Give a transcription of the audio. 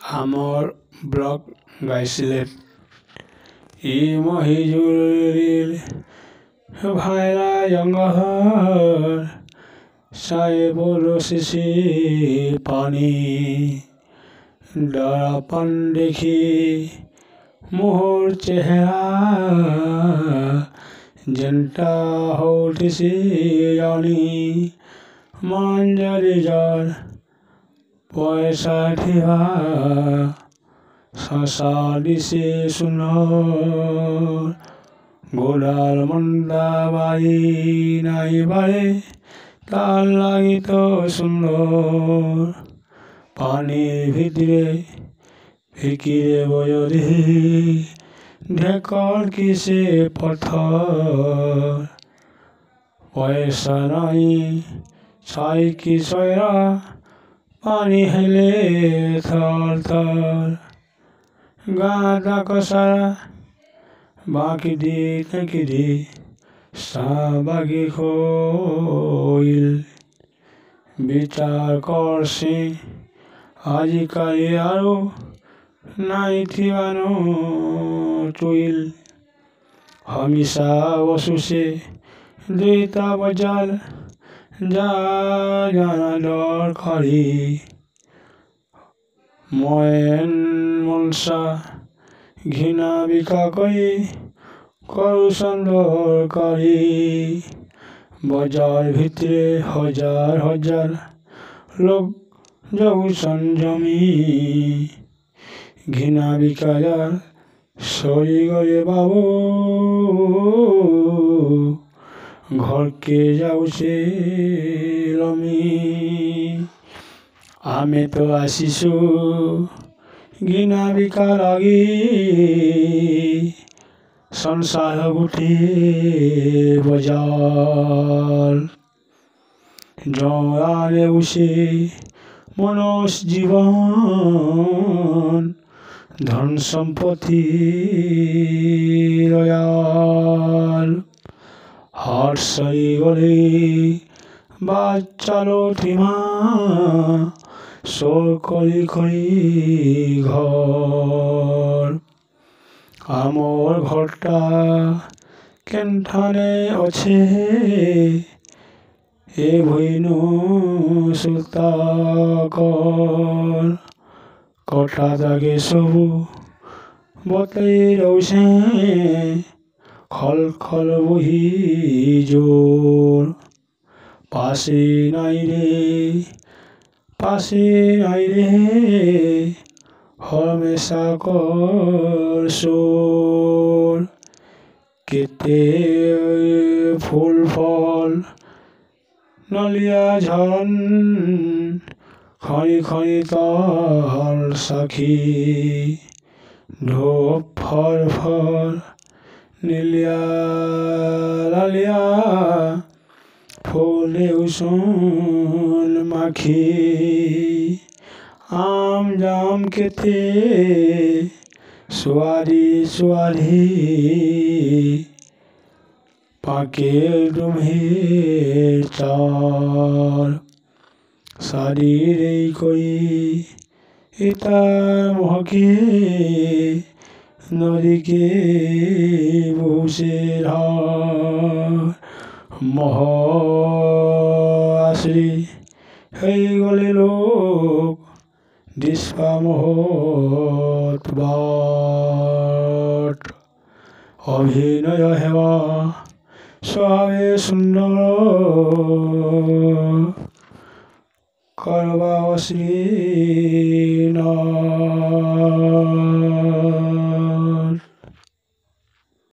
আমৰ ব্লগ গাইছিলে ই মহিজুৰিল ভাইৰা জঙ্গল সাহেবুর শিশি পানি দরাপান দেখি মোহর চেহারা জনতা হৌটিসি জানি মাঞ্জারি যার পয়সা ঠিবা শশা দিছে সুন্দর গোড়াল মন্দা বাড়ি নাই বাড়ে তার লাগিত সুন্দর পানির ভিতরে ফিকিরে বয়রে ঢেকর কিসে পথর পয়সা নাই ছাই কি সয়রা পানি হেলে থর থর গাদা কষারা বাকি দি নাকি দি সাবাগি খইল বিচার করছি আজিকালি আরো নাই থিবানো চুইল হমিসা বসুসে দুইটা বজাল যা জানা দরকারি ময়েন মনসা ঘৃণা বিকা কৰি করু দরকারি বাজার ভিতরে হাজার হাজার লোক যাও সংযমী ঘৃণা বিকায়ার সরি গরে বাবু ঘরকে যাওছে রমি আমি তো আসিছো ঘৃণা বিকা লাগি সংসার গুটি বজাল জড়ালে উসে মনস জীবন ধন সম্পত্তি রয়াল হাট সরি গলে বাচ্চালো ঠিমা সোর করি করি ঘর আমার ঘরটা কেনঠানে আছে এ ভইনু সুতাকর কটা দাগে সবু বতই রৌছে খল খল বহি জোর পাশে নাই রে হমেশা কর সোর কেতে ফুল ফল নলিয়া ঝরন খনি খনি তল সাখী ঢোপ ফর ফর নীলিয়া লালিয়া ফুলে উসুন মাখি আম জাম কেতে সোয়ারি সোয়ারি পাকের ডুমের চার শাড়ির এই করি এটা মহকে নদীকে বসে মহ আশ্রি হয়ে গলে লোক দিশা মহৎ বাট অভিনয় হেবা স্বভাবে সুন্দর করবা অশ্রী